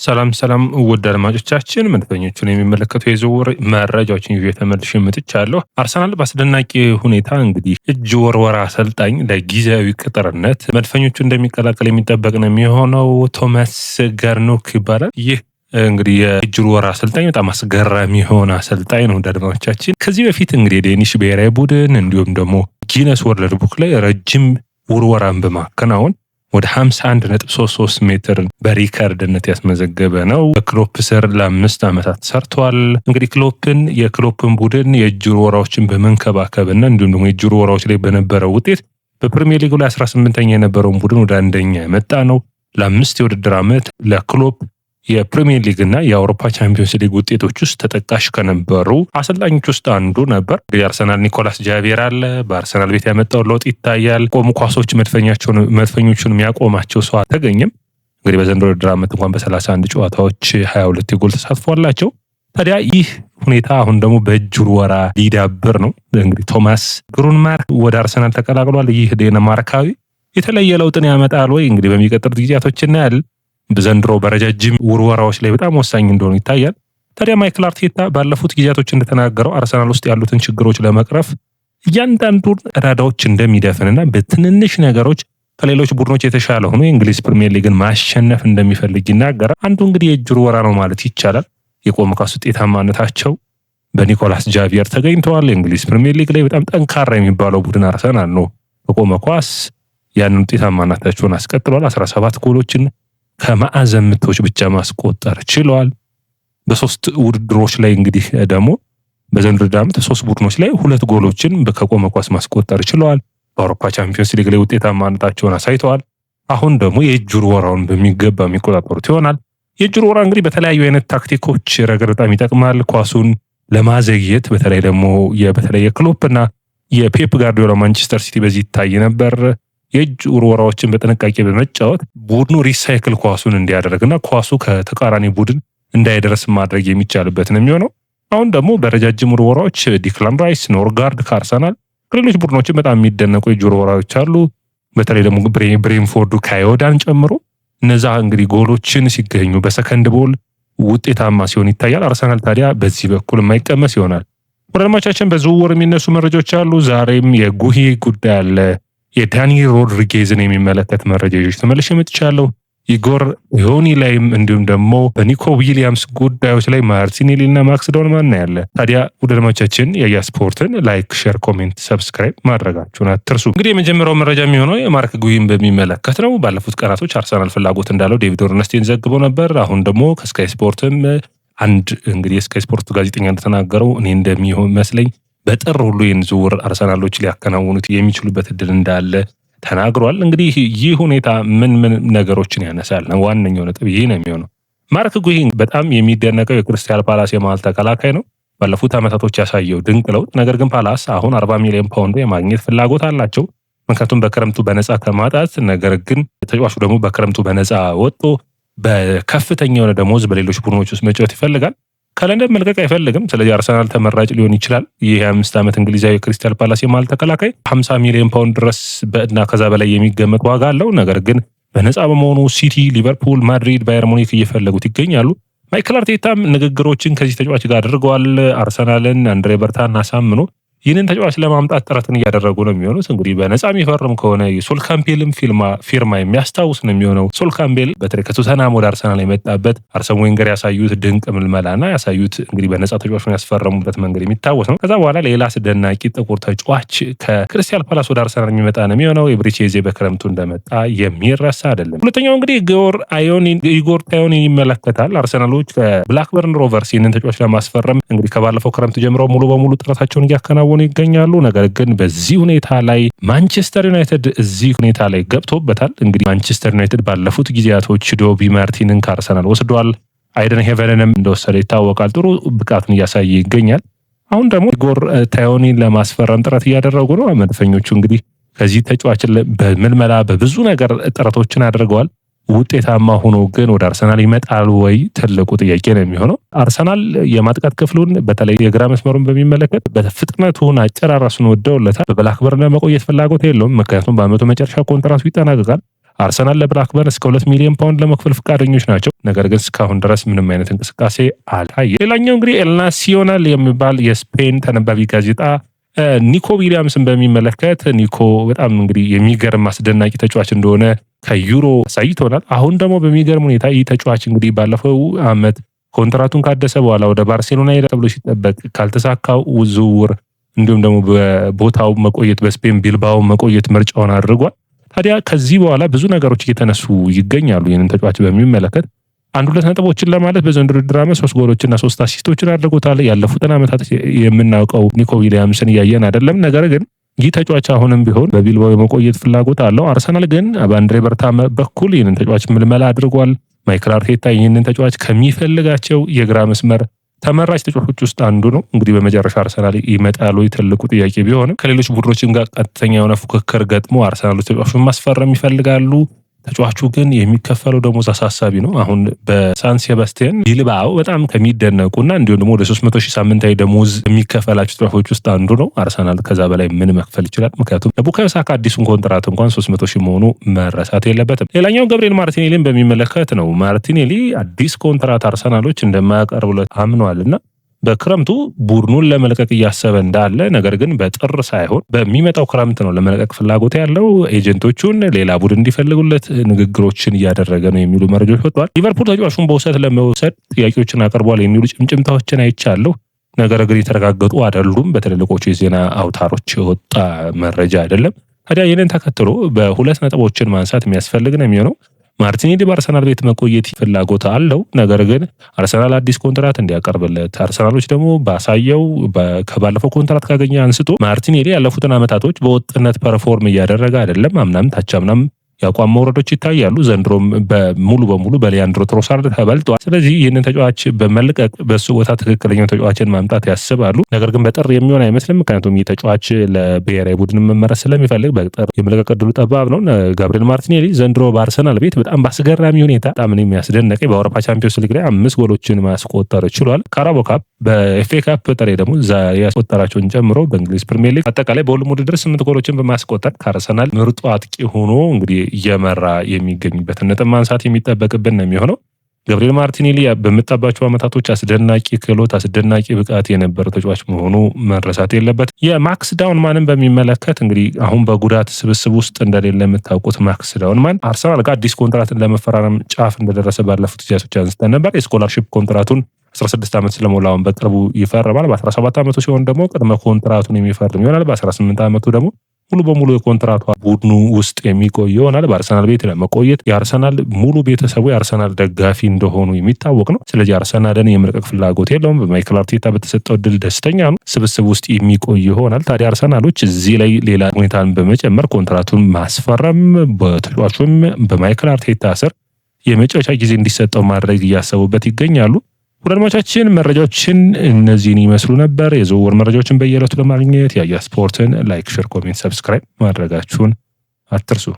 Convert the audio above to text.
ሰላም ሰላም ውድ አድማጮቻችን መድፈኞቹን የሚመለከቱ የዝውውር መረጃዎችን ይዤ ተመልሼ መጥቻለሁ። አርሰናል በአስደናቂ ሁኔታ እንግዲህ እጅ ወርወራ አሰልጣኝ ለጊዜያዊ ቅጥርነት መድፈኞቹ እንደሚቀላቀል የሚጠበቅ ነው የሚሆነው። ቶማስ ጋርኖክ ይባላል። ይህ እንግዲህ የእጅ ወርወራ አሰልጣኝ በጣም አስገራሚ የሆነ አሰልጣኝ ነው። ውድ አድማጮቻችን ከዚህ በፊት እንግዲህ የዴኒሽ ብሔራዊ ቡድን እንዲሁም ደግሞ ጊነስ ወርልድ ቡክ ላይ ረጅም ውርወራን በማከናወን ወደ 51.33 ሜትር በሪከርድነት ያስመዘገበ ነው። በክሎፕ ስር ለ5 ዓመታት ሰርቷል። እንግዲህ የክሎፕን ቡድን የእጅ ወርወራዎችን በመንከባከብና እንዲሁም ደግሞ የእጅ ወርወራዎች ላይ በነበረው ውጤት በፕሪሚየር ሊጉ ላይ 18ኛ የነበረውን ቡድን ወደ አንደኛ የመጣ ነው። ለ5 የውድድር ዓመት ለክሎፕ የፕሪሚየር ሊግ እና የአውሮፓ ቻምፒዮንስ ሊግ ውጤቶች ውስጥ ተጠቃሽ ከነበሩ አሰልጣኞች ውስጥ አንዱ ነበር። የአርሰናል ኒኮላስ ጃቪየር አለ። በአርሰናል ቤት ያመጣው ለውጥ ይታያል። ቆሙ ኳሶች መድፈኞቹን የሚያቆማቸው ሰው አልተገኘም። እንግዲህ በዘንድሮው ውድድር ዓመት እንኳን በ31 ጨዋታዎች 22 የጎል ተሳትፎ አላቸው። ታዲያ ይህ ሁኔታ አሁን ደግሞ በእጅ ወርወራ ሊዳብር ነው። እንግዲህ ቶማስ ግሩንማርክ ወደ አርሰናል ተቀላቅሏል። ይህ ዴንማርካዊ የተለየ ለውጥን ያመጣል ወይ? እንግዲህ በሚቀጥሉት ጊዜያቶች እናያለን። በዘንድሮ በረጃጅም ውርወራዎች ላይ በጣም ወሳኝ እንደሆኑ ይታያል። ታዲያ ማይክል አርቴታ ባለፉት ጊዜያቶች እንደተናገረው አርሰናል ውስጥ ያሉትን ችግሮች ለመቅረፍ እያንዳንዱን ቀዳዳዎች እንደሚደፍንና በትንንሽ ነገሮች ከሌሎች ቡድኖች የተሻለ ሆኖ የእንግሊዝ ፕሪሚየር ሊግን ማሸነፍ እንደሚፈልግ ይናገራል። አንዱ እንግዲህ የእጅ ውርወራ ነው ማለት ይቻላል። የቆመ ኳስ ውጤታማነታቸው በኒኮላስ ጃቪየር ተገኝተዋል። የእንግሊዝ ፕሪሚየር ሊግ ላይ በጣም ጠንካራ የሚባለው ቡድን አርሰናል ነው። በቆመ ኳስ ያንን ውጤታማነታቸውን አስቀጥሏል። 17 ጎሎችን ከማዕዘን ምቶች ብቻ ማስቆጠር ችለዋል። በሶስት ውድድሮች ላይ እንግዲህ ደግሞ በዘንድሮ ዓመት 3 ቡድኖች ላይ 2 ጎሎችን ከቆመ ኳስ ማስቆጠር ችለዋል። በአውሮፓ ቻምፒዮንስ ሊግ ላይ ውጤታማነታቸውን አሳይተዋል። አሁን ደግሞ የእጅ ወርወራውን በሚገባ የሚቆጣጠሩት ይሆናል። የእጅ ወርወራ እንግዲህ በተለያዩ አይነት ታክቲኮች ረገድ በጣም ይጠቅማል። ኳሱን ለማዘግየት በተለይ ደግሞ በተለይ የክሎፕና የፔፕ ጋርዲዮላ ማንቸስተር ሲቲ በዚህ ይታይ ነበር። የእጅ ውርወራዎችን በጥንቃቄ በመጫወት ቡድኑ ሪሳይክል ኳሱን እንዲያደርግና ኳሱ ከተቃራኒ ቡድን እንዳይደርስ ማድረግ የሚቻልበት ነው የሚሆነው። አሁን ደግሞ በረጃጅም ውርወራዎች ዲክላን ራይስ፣ ኖርጋርድ ከአርሰናል ከሌሎች ቡድኖችን በጣም የሚደነቁ የእጅ ውርወራዎች አሉ። በተለይ ደግሞ ብሬንፎርዱ ካዮዳን ጨምሮ እነዛ እንግዲህ ጎሎችን ሲገኙ በሰከንድ ቦል ውጤታማ ሲሆን ይታያል። አርሰናል ታዲያ በዚህ በኩል የማይቀመስ ይሆናል። ወደ አድማጮቻችን በዝውውር የሚነሱ መረጃዎች አሉ። ዛሬም የጉሂ ጉዳይ አለ። የዳኒ ሮድሪጌዝን የሚመለከት መረጃዎች ተመልሼ መጥቻለሁ። ኢጎር ዮኒ ላይም እንዲሁም ደግሞ በኒኮ ዊሊያምስ ጉዳዮች ላይ ማርቲኔሊ እና ማክስ ዶልማን ያለ። ታዲያ ውድ አድማጮቻችን የያ ስፖርትን ላይክ፣ ሼር፣ ኮሜንት፣ ሰብስክራይብ ማድረጋችሁን አትርሱ። እንግዲህ የመጀመሪያው መረጃ የሚሆነው የማርክ ጉሂን በሚመለከት ነው። ባለፉት ቀናቶች አርሰናል ፍላጎት እንዳለው ዴቪድ ኦርነስቲን ዘግበው ነበር። አሁን ደግሞ ከስካይ ስፖርትም አንድ እንግዲህ የስካይ ስፖርት ጋዜጠኛ እንደተናገረው እኔ እንደሚሆን መስለኝ በጥር ሁሉ ይህን ዝውውር አርሰናሎች ሊያከናውኑት የሚችሉበት እድል እንዳለ ተናግሯል። እንግዲህ ይህ ሁኔታ ምን ነገሮችን ያነሳል? ዋነኛው ነጥብ ይህ ነው የሚሆነው። ማርክ ጉሂ በጣም የሚደነቀው የክሪስታል ፓላስ የመሃል ተከላካይ ነው። ባለፉት ዓመታቶች ያሳየው ድንቅ ለውጥ። ነገር ግን ፓላስ አሁን 40 ሚሊዮን ፓውንድ የማግኘት ፍላጎት አላቸው። ምክንያቱም በክረምቱ በነፃ ከማጣት ነገር ግን ተጫዋቹ ደግሞ በክረምቱ በነፃ ወጥቶ በከፍተኛ የሆነ ደሞዝ በሌሎች ቡድኖች ውስጥ መጫወት ይፈልጋል። ከለንደን መልቀቅ አይፈልግም። ስለዚህ አርሰናል ተመራጭ ሊሆን ይችላል። ይህ የ5 ዓመት እንግሊዛዊ ክሪስታል ፓላስ የመሃል ተከላካይ 50 ሚሊዮን ፓውንድ ድረስ እና ከዛ በላይ የሚገመት ዋጋ አለው። ነገር ግን በነፃ በመሆኑ ሲቲ፣ ሊቨርፑል፣ ማድሪድ፣ ባየር ሙኒክ እየፈለጉት ይገኛሉ። ማይክል አርቴታም ንግግሮችን ከዚህ ተጫዋች ጋር አድርገዋል። አርሰናልን አንድሬ በርታን አሳምኖ ይህንን ተጫዋች ለማምጣት ጥረትን እያደረጉ ነው የሚሆኑት። እንግዲህ በነፃ የሚፈርም ከሆነ የሶል ካምቤልም ፊርማ የሚያስታውስ ነው የሚሆነው። ሶል ካምቤል በተለይ ከቶተንሃም ወደ አርሰናል የመጣበት አርሰን ዌንገር ያሳዩት ድንቅ ምልመላና ያሳዩት እንግዲህ በነፃ ተጫዋቹን ያስፈረሙበት መንገድ የሚታወስ ነው። ከዛ በኋላ ሌላ አስደናቂ ጥቁር ተጫዋች ከክሪስታል ፓላስ ወደ አርሰናል የሚመጣ ነው የሚሆነው። የብሪቼዜ በክረምቱ እንደመጣ የሚረሳ አይደለም። ሁለተኛው እንግዲህ ኢጎር ታዮኒን ይመለከታል። አርሰናሎች ከብላክበርን ሮቨርስ ይህንን ተጫዋች ለማስፈረም እንግዲህ ከባለፈው ክረምት ጀምሮ ሙሉ በሙሉ ጥረታቸውን እያከናወኑ ይገኛሉ። ነገር ግን በዚህ ሁኔታ ላይ ማንቸስተር ዩናይትድ እዚህ ሁኔታ ላይ ገብቶበታል። እንግዲህ ማንቸስተር ዩናይትድ ባለፉት ጊዜያቶች ዶቢ ማርቲንን ከአርሰናል ወስዷል። አይደን ሄቨንንም እንደወሰደ ይታወቃል። ጥሩ ብቃቱን እያሳየ ይገኛል። አሁን ደግሞ ኢጎር ታዮኒን ለማስፈረም ጥረት እያደረጉ ነው። መድፈኞቹ እንግዲህ ከዚህ ተጫዋች በምልመላ በብዙ ነገር ጥረቶችን አድርገዋል። ውጤታማ ሆኖ ግን ወደ አርሰናል ይመጣል ወይ ትልቁ ጥያቄ ነው የሚሆነው። አርሰናል የማጥቃት ክፍሉን በተለይ የግራ መስመሩን በሚመለከት በፍጥነቱን አጨራረሱን ወደውለታል። በብላክበርን ለመቆየት ፍላጎት የለውም። ምክንያቱም በአመቱ መጨረሻ ኮንትራቱ ይጠናቀቃል። አርሰናል ለብላክበርን እስከ 2 ሚሊዮን ፓውንድ ለመክፈል ፈቃደኞች ናቸው። ነገር ግን እስካሁን ድረስ ምንም አይነት እንቅስቃሴ አልታየም። ሌላኛው እንግዲህ ኤል ናሲዮናል የሚባል የስፔን ተነባቢ ጋዜጣ ኒኮ ዊሊያምስን በሚመለከት ኒኮ በጣም እንግዲህ የሚገርም አስደናቂ ተጫዋች እንደሆነ ከዩሮ አሳይቶናል። አሁን ደግሞ በሚገርም ሁኔታ ይህ ተጫዋች እንግዲህ ባለፈው ዓመት ኮንትራቱን ካደሰ በኋላ ወደ ባርሴሎና ሄደ ተብሎ ሲጠበቅ ካልተሳካው ዝውውር እንዲሁም ደግሞ በቦታው መቆየት በስፔን ቢልባኦ መቆየት ምርጫውን አድርጓል። ታዲያ ከዚህ በኋላ ብዙ ነገሮች እየተነሱ ይገኛሉ። ይህንን ተጫዋች በሚመለከት 1-2 ነጥቦችን ለማለት በዘንድሮ ውድድር ዓመት 3 ጎሎችና 3 አሲስቶችን አድርጎታል። ያለፉትን ዓመታት የምናውቀው ኒኮ ዊሊያምስን እያየን አይደለም። ነገር ግን ይህ ተጫዋች አሁንም ቢሆን በቢልባኦ የመቆየት ፍላጎት አለው። አርሰናል ግን በአንድሬ በርታ በኩል ይህንን ተጫዋች ምልመላ አድርጓል። ማይክል አርቴታ ይህንን ተጫዋች ከሚፈልጋቸው የግራ መስመር ተመራጭ ተጫዋቾች ውስጥ አንዱ ነው። እንግዲህ በመጨረሻ አርሰናል ይመጣሉ ትልቁ ጥያቄ ቢሆንም ከሌሎች ቡድኖችም ጋር ቀጥተኛ የሆነ ፉክክር ገጥሞ አርሰናሎች ተጫዋቹን ማስፈረም ይፈልጋሉ። ተጫዋቹ ግን የሚከፈለው ደሞዝ አሳሳቢ ነው። አሁን በሳን ሴባስቲያን ቢልባኦ በጣም ከሚደነቁና እንዲሁም ደግሞ ወደ 300,000 ሳምንታዊ ደሞዝ የሚከፈላቸው ተጫዋቾች ውስጥ አንዱ ነው። አርሰናል ከዛ በላይ ምን መክፈል ይችላል? ምክንያቱም ለቡካዮ ሳካ አዲሱን ኮንትራት እንኳን 300,000 መሆኑ መረሳት የለበትም። ሌላኛው ገብርኤል ማርቲኔሊን በሚመለከት ነው። ማርቲኔሊ አዲስ ኮንትራት አርሰናሎች እንደማያቀርቡለት አምኗልና በክረምቱ ቡድኑን ለመልቀቅ እያሰበ እንዳለ፣ ነገር ግን በጥር ሳይሆን በሚመጣው ክረምት ነው ለመልቀቅ ፍላጎት ያለው። ኤጀንቶቹን ሌላ ቡድን እንዲፈልጉለት ንግግሮችን እያደረገ ነው የሚሉ መረጃዎች ወጥተዋል። ሊቨርፑል ተጫዋቹን በውሰት ለመውሰድ ጥያቄዎችን አቅርቧል የሚሉ ጭምጭምታዎችን አይቻለሁ። ነገር ግን የተረጋገጡ አይደሉም። በትልልቆቹ የዜና አውታሮች የወጣ መረጃ አይደለም። ታዲያ ይህንን ተከትሎ በ2 ነጥቦችን ማንሳት የሚያስፈልግ ነው የሚሆነው። ማርቲኔሊ በአርሰናል ቤት መቆየት ፍላጎት አለው። ነገር ግን አርሰናል አዲስ ኮንትራት እንዲያቀርብለት፣ አርሰናሎች ደግሞ ባሳየው ከባለፈው ኮንትራት ካገኘ አንስቶ ማርቲኔሊ ያለፉትን ዓመታቶች በወጥነት ፐርፎርም እያደረገ አይደለም። አምናም ታቻምናም የአቋም መውረዶች ይታያሉ። ዘንድሮም ሙሉ በሙሉ በሊያንድሮ ትሮሳርድ ተበልጧል። ስለዚህ ይህንን ተጫዋች በመልቀቅ በሱ ቦታ ትክክለኛው ተጫዋችን ማምጣት ያስባሉ። ነገር ግን በጥር የሚሆን አይመስልም። ምክንያቱም ይህ ተጫዋች ለብሔራዊ ቡድን መመረስ ስለሚፈልግ በጥር የመለቀቅ ዕድሉ ጠባብ ነው። ጋብሪኤል ማርቲኔሊ ዘንድሮ በአርሰናል ቤት በጣም በአስገራሚ ሁኔታ በጣም የሚያስደነቀኝ በአውሮፓ ቻምፒዮንስ ሊግ ላይ 5 ጎሎችን ማስቆጠር ችሏል። ካራቦ ካፕ፣ በኤፍኤ ካፕ በተለይ ደግሞ ያስቆጠራቸውን ጨምሮ በእንግሊዝ ፕሪሚየር ሊግ አጠቃላይ በሁሉም ውድድር 8 ጎሎችን በማስቆጠር ከአርሰናል ምርጡ አጥቂ ሆኖ እንግዲህ እየመራ የሚገኝበትን ነጥብ ማንሳት የሚጠበቅብን ነው የሚሆነው። ገብርኤል ማርቲኔሊ በመጣባቸው ዓመታቶች አስደናቂ ክህሎት፣ አስደናቂ ብቃት የነበረው ተጫዋች መሆኑ መረሳት የለበት። የማክስ ዳውንማንን በሚመለከት እንግዲህ አሁን በጉዳት ስብስብ ውስጥ እንደሌለ የምታውቁት ማክስ ዳውንማን አርሰናል ጋር አዲስ ኮንትራትን ለመፈራረም ጫፍ እንደደረሰ ባለፉት ጊዜያቶች አንስተን ነበር። የስኮላርሺፕ ኮንትራቱን 16 ዓመት ስለሞላውን በቅርቡ ይፈርማል። በ17 ዓመቱ ሲሆን ደግሞ ቅድመ ኮንትራቱን የሚፈርም ይሆናል። በ18 ዓመቱ ደግሞ ሙሉ በሙሉ የኮንትራቱ ቡድኑ ውስጥ የሚቆይ ይሆናል። በአርሰናል ቤት ለመቆየት የአርሰናል ሙሉ ቤተሰቡ የአርሰናል ደጋፊ እንደሆኑ የሚታወቅ ነው። ስለዚህ አርሰናልን የመልቀቅ ፍላጎት የለውም። በማይክል አርቴታ በተሰጠው ድል ደስተኛ ነው። ስብስብ ውስጥ የሚቆይ ይሆናል። ታዲያ አርሰናሎች እዚህ ላይ ሌላ ሁኔታን በመጨመር ኮንትራቱን ማስፈረም፣ በተጫዋቹም በማይክል አርቴታ ስር የመጫወቻ ጊዜ እንዲሰጠው ማድረግ እያሰቡበት ይገኛሉ። አድማጮቻችን መረጃዎችን እነዚህን ይመስሉ ነበር። የዝውውር መረጃዎችን በየዕለቱ ለማግኘት ያያ ስፖርትን ላይክ፣ ሼር፣ ኮሜንት፣ ሰብስክራይብ ማድረጋችሁን አትርሱ።